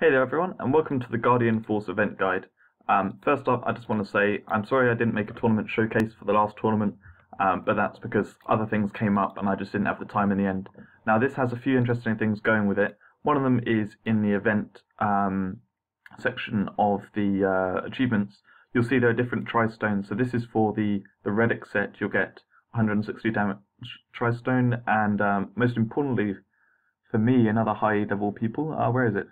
Hey there everyone, and welcome to the Guardian Force event guide. First off, I just want to say I'm sorry I didn't make a tournament showcase for the last tournament, but that's because other things came up and I just didn't have the time in the end. Now this has a few interesting things going with it. One of them is in the event section of the achievements. You'll see there are different tri-stones. So this is for the Reddick set. You'll get 160 damage tri-stone, and most importantly for me, another high level people. Where is it?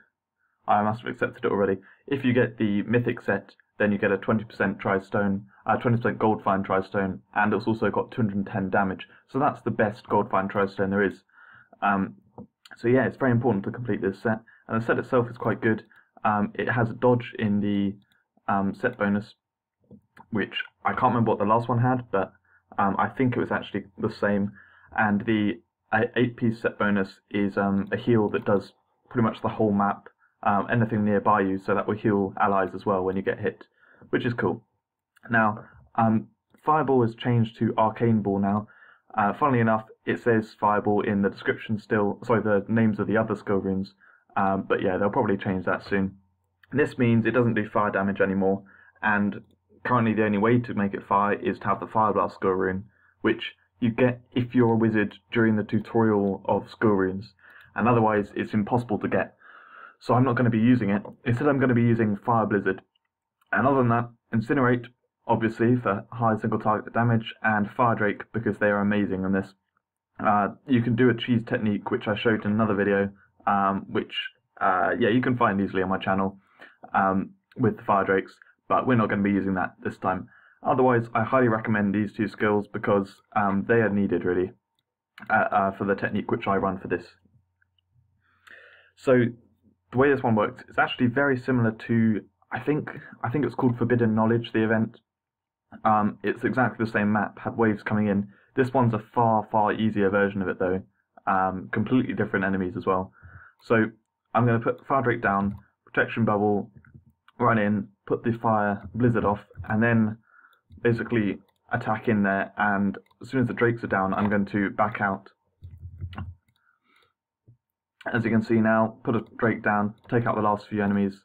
I must have accepted it already. If you get the Mythic set, then you get a 20% tri-stone, 20% gold fine tri-stone, and it's also got 210 damage. So that's the best gold fine tri-stone there is. So yeah, it's very important to complete this set, and the set itself is quite good. It has a dodge in the set bonus, which I can't remember what the last one had, but I think it was actually the same. And the 8-piece set bonus is a heal that does pretty much the whole map. Anything nearby you, so that will heal allies as well when you get hit, which is cool. Now, Fireball has changed to Arcane Ball now. Funnily enough, it says Fireball in the description still, sorry, the names of the other skill runes, but yeah, they'll probably change that soon. This means it doesn't do fire damage anymore, and currently the only way to make it fire is to have the Fire Blast skill rune, which you get if you're a wizard during the tutorial of skill runes, and otherwise it's impossible to get. So I'm not going to be using it. Instead I'm going to be using Fire Blizzard. And other than that, Incinerate, obviously, for high single target damage, and Fire Drake, because they are amazing on this. You can do a cheese technique, which I showed in another video, which, yeah, you can find easily on my channel, with the Fire Drakes, but we're not going to be using that this time. Otherwise, I highly recommend these two skills, because they are needed, really, for the technique which I run for this. So, the way this one works, it's actually very similar to, I think it's called Forbidden Knowledge, the event. It's exactly the same map, had waves coming in. This one's a far easier version of it though. Completely different enemies as well. So I'm going to put Fire Drake down, Protection Bubble, run in, put the Fire Blizzard off, and then basically attack in there, and as soon as the Drakes are down, I'm going to back out. As you can see now, put a Drake down, take out the last few enemies,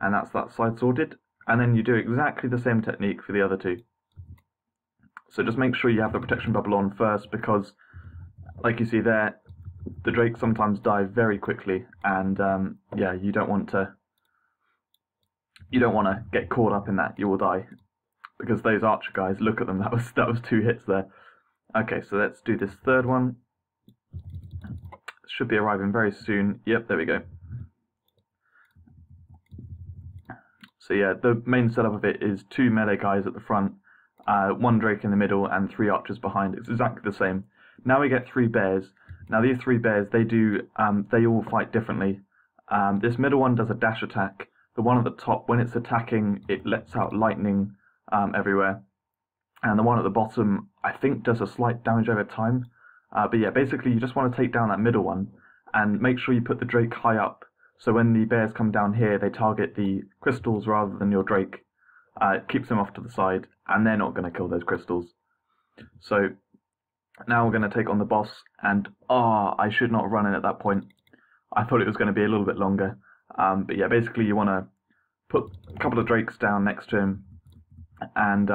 and that's that side sorted. And then you do exactly the same technique for the other two. So just make sure you have the protection bubble on first, because, like you see there, the Drakes sometimes die very quickly, and yeah, you don't want to get caught up in that. You will die, because those archer guys, look at them. That was 2 hits there. Okay, so let's do this third one. Should be arriving very soon. Yep, there we go. So yeah, the main setup of it is 2 melee guys at the front, 1 Drake in the middle, and 3 archers behind. It's exactly the same. Now we get 3 bears. Now these 3 bears, they all fight differently. This middle one does a dash attack. The one at the top, when it's attacking, it lets out lightning everywhere. And the one at the bottom, I think, does a slight damage over time. But yeah, basically you just want to take down that middle one, and make sure you put the Drake high up, so when the bears come down here, they target the crystals rather than your Drake. It keeps them off to the side, and they're not going to kill those crystals. So now we're going to take on the boss, and I should not run in at that point. I thought it was going to be a little bit longer. But yeah, basically you want to put a couple of Drakes down next to him, and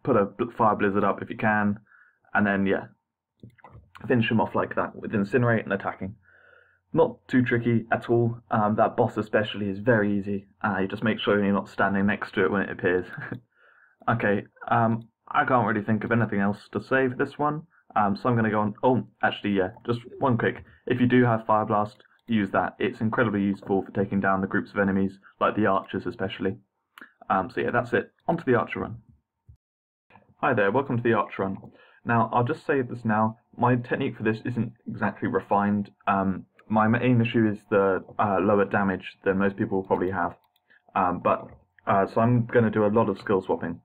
put a Fire Blizzard up if you can, and then yeah, finish him off like that with Incinerate and attacking. Not too tricky at all. That boss especially is very easy. You just make sure you're not standing next to it when it appears. Okay, I can't really think of anything else to say for this one, so I'm going to go on. Oh, actually, yeah, just one quick. If you do have Fire Blast, use that. It's incredibly useful for taking down the groups of enemies, like the archers especially. So yeah, that's it. On to the archer run. Hi there, welcome to the archer run. Now, I'll just say this now, my technique for this isn't exactly refined. My main issue is the lower damage than most people will probably have. So I'm going to do a lot of skill swapping.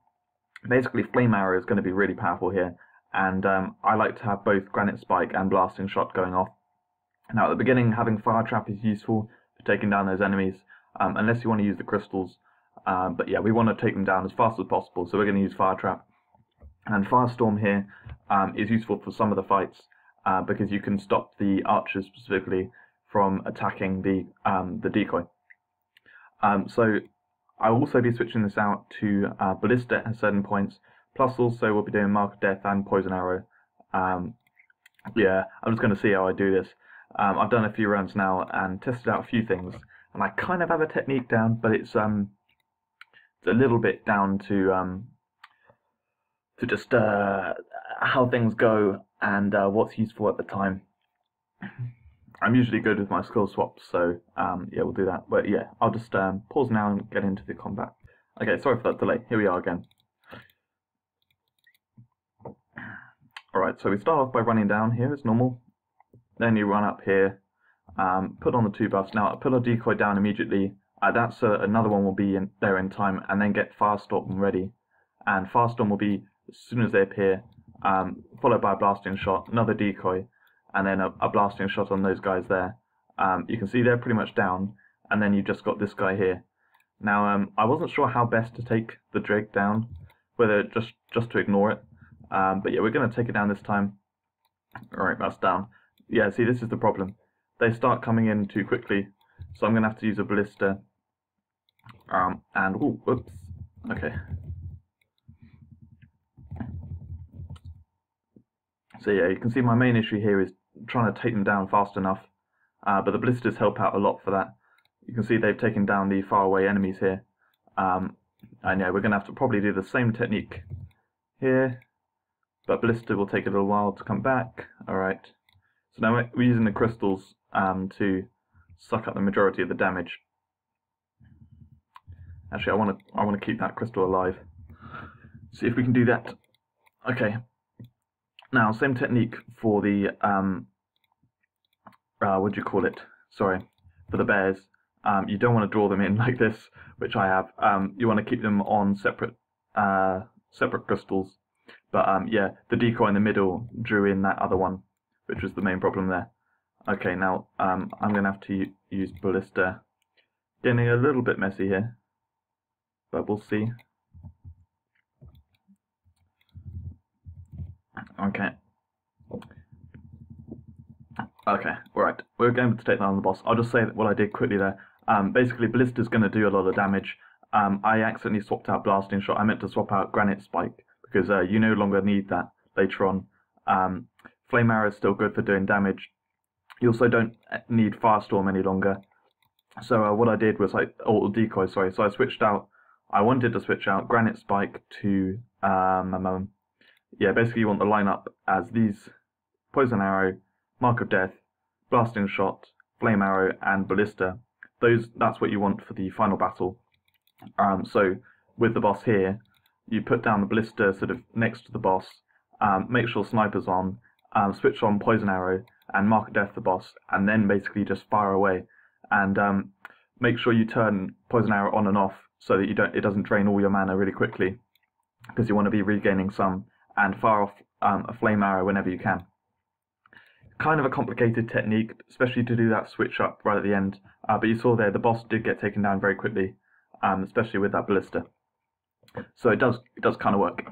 Basically, Flame Arrow is going to be really powerful here, and I like to have both Granite Spike and Blasting Shot going off. Now, at the beginning, having Fire Trap is useful for taking down those enemies, unless you want to use the crystals. But yeah, we want to take them down as fast as possible, so we're going to use Fire Trap. And Firestorm here is useful for some of the fights, because you can stop the archers specifically from attacking the decoy. So I'll also be switching this out to Ballista at certain points, plus also we'll be doing Mark of Death and Poison Arrow. Yeah, I'm just going to see how I do this. I've done a few rounds now and tested out a few things, and I kind of have a technique down, but it's a little bit down to just how things go and what's useful at the time. I'm usually good with my skill swaps, so yeah, we'll do that. But yeah, I'll just pause now and get into the combat. Okay, sorry for that delay. Here we are again. Alright, so we start off by running down here as normal. Then you run up here, put on the 2 buffs. Now, put a decoy down immediately. That's another one will be there in time, and then get Firestorm ready. And Firestorm will be as soon as they appear, followed by a blasting shot, another decoy, and then a blasting shot on those guys there. You can see they're pretty much down, and then you've just got this guy here. Now, I wasn't sure how best to take the Drake down, whether just to ignore it. But yeah, we're going to take it down this time. Alright, that's down. Yeah, see, this is the problem. They start coming in too quickly, so I'm going to have to use a Ballista. And, ooh, whoops. Okay. So yeah, you can see my main issue here is trying to take them down fast enough. But the Ballistas help out a lot for that. You can see they've taken down the faraway enemies here. And yeah, we're going to have to probably do the same technique here. But Ballista will take a little while to come back. Alright. So now we're using the crystals to suck up the majority of the damage. Actually, I want to keep that crystal alive. See if we can do that. Okay. Now, same technique for the what do you call it? Sorry, for the bears. You don't want to draw them in like this, which I have. You want to keep them on separate crystals. But yeah, the decoy in the middle drew in that other one, which was the main problem there. Okay, now I'm going to have to use Ballista. Getting a little bit messy here, but we'll see. Okay. Okay, alright. We're going to take that on the boss. I'll just say what I did quickly there. Basically, Ballista's going to do a lot of damage. I accidentally swapped out Blasting Shot. I meant to swap out Granite Spike, because you no longer need that later on. Flame Arrow is still good for doing damage. You also don't need Firestorm any longer. So what I did was, or Decoy, sorry, so I wanted to switch out Granite Spike to, yeah, basically you want the lineup as these: Poison Arrow, Mark of Death, Blasting Shot, Flame Arrow, and Ballista. That's what you want for the final battle. So with the boss here, you put down the Ballista sort of next to the boss, make sure Sniper's on, switch on Poison Arrow, and Mark of Death the boss, and then basically just fire away. And make sure you turn Poison Arrow on and off so that it doesn't drain all your mana really quickly, because you want to be regaining some, and fire off a Flame Arrow whenever you can. Kind of a complicated technique, especially to do that switch up right at the end, but you saw there the boss did get taken down very quickly, especially with that Ballista. So it does kind of work.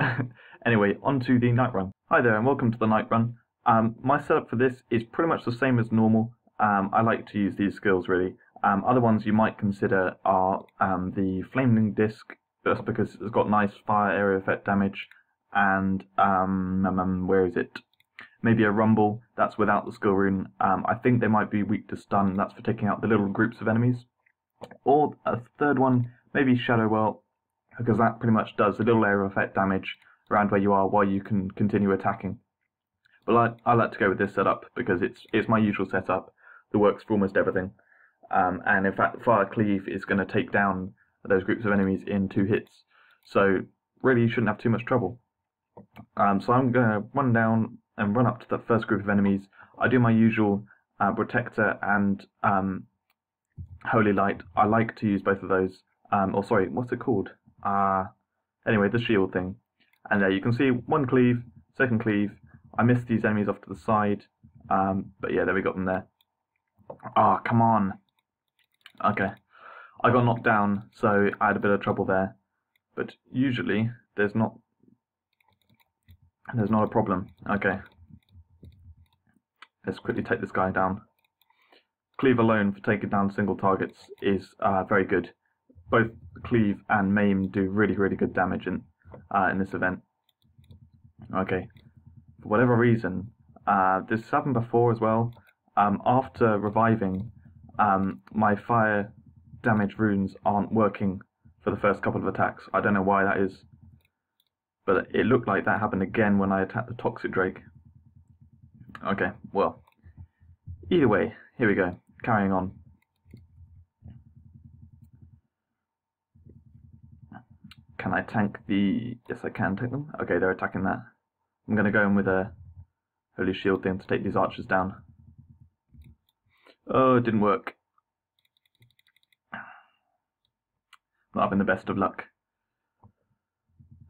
Anyway, on to the night run. Hi there and welcome to the night run. My setup for this is pretty much the same as normal. I like to use these skills really. Other ones you might consider are the Flaming Disc, just because it's got nice fire area effect damage, and where is it? Maybe a Rumble, that's without the skill rune. I think they might be weak to stun, that's for taking out the little groups of enemies. Or a third one, maybe Shadow Well, because that pretty much does a little area effect damage around where you are while you can continue attacking. But I like to go with this setup because it's my usual setup that works for almost everything. And in fact, Fire Cleave is going to take down those groups of enemies in 2 hits. So really you shouldn't have too much trouble. So I'm going to run down and run up to the first group of enemies. I do my usual Protector and Holy Light. I like to use both of those. Or sorry, what's it called? Anyway, the shield thing. And there you can see 1 cleave, 2nd cleave. I missed these enemies off to the side. But yeah, there we got them there. Ah, come on. Okay. I got knocked down, so I had a bit of trouble there. But usually, there's not a problem. Okay. Let's quickly take this guy down. Cleave alone for taking down single targets is very good. both cleave and maim do really, really good damage in this event. Okay, for whatever reason, this happened before as well. After reviving, my fire damage runes aren't working for the first couple of attacks. I don't know why that is, but it looked like that happened again when I attacked the Toxic Drake. Okay, well, either way, here we go, carrying on. Can I tank the... Yes, I can tank them. Okay, they're attacking that. I'm going to go in with a Holy Shield thing to take these archers down. Oh, it didn't work. Not having the best of luck.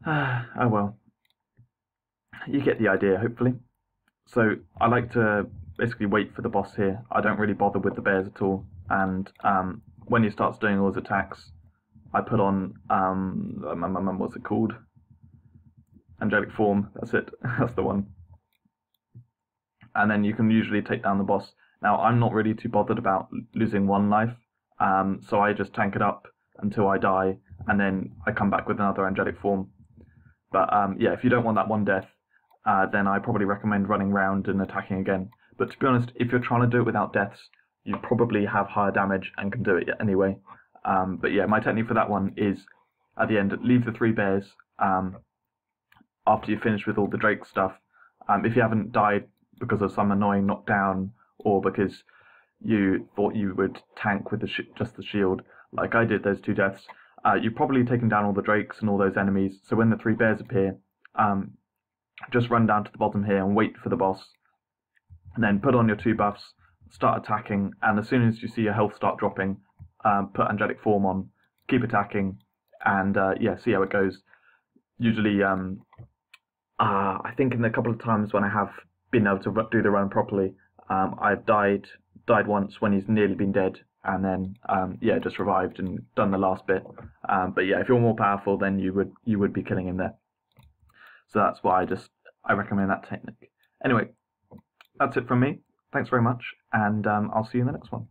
Oh well. You get the idea, hopefully. So, I like to basically wait for the boss here. I don't really bother with the bears at all. And when he starts doing all his attacks, I put on, what's it called? Angelic Form, that's it, that's the one. And then you can usually take down the boss. Now, I'm not really too bothered about losing one life, so I just tank it up until I die, and then I come back with another Angelic Form. But yeah, if you don't want that one death, then I probably recommend running around and attacking again. But to be honest, if you're trying to do it without deaths, you probably have higher damage and can do it anyway. But yeah, my technique for that one is, at the end, leave the 3 bears after you finish with all the Drake stuff. If you haven't died because of some annoying knockdown, or because you thought you would tank with just the shield, like I did those 2 deaths, you've probably taken down all the Drakes and all those enemies, so when the 3 bears appear, just run down to the bottom here and wait for the boss, and then put on your 2 buffs, start attacking, and as soon as you see your health start dropping, put Angelic Form on, keep attacking, and yeah, see how it goes. Usually, I think in the couple of times when I have been able to do the run properly, I've died once when he's nearly been dead, and then yeah, just revived and done the last bit. But yeah, if you're more powerful, then you would be killing him there. So that's why I recommend that technique. Anyway, that's it from me. Thanks very much, and I'll see you in the next one.